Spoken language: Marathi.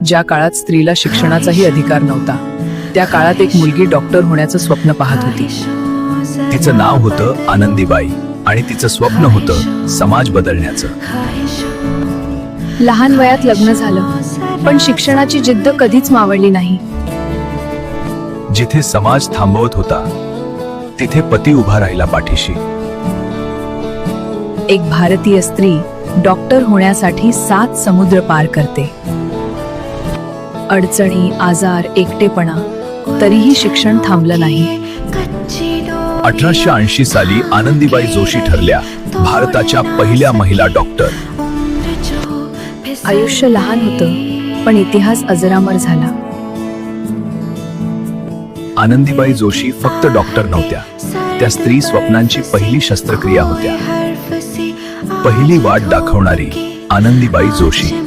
ज्या काळात स्त्रीला शिक्षणाचाही अधिकार नव्हता, त्या काळात एक मुलगी डॉक्टर होण्याचं स्वप्न पाहत होती. तिचं नाव होतं आनंदीबाई आणि तिचं स्वप्न होतं समाज बदलण्याचं. लहान वयात लग्न झालं, पण शिक्षणाची जिद्द कधीच मावळली नाही. जिथे समाज थांबवत होता, तिथे पती उभा राहिला पाठीशी. एक भारतीय स्त्री डॉक्टर होण्यासाठी 7 समुद्र पार करते. अडचणी, आजार, एकटेपणा, तरीही शिक्षण थांबलं नाही. 1880 साली आनंदीबाई जोशी ठरल्या भारताच्या पहिल्या महिला डॉक्टर. आयुष्य लहान होतं, पण इतिहास अजरामर झाला. आनंदीबाई जोशी फक्त डॉक्टर नव्हत्या, त्या स्त्री स्वप्नांची पहिली शस्त्रक्रिया होत्या. पहिली वाट दाखवणारी आनंदीबाई जोशी.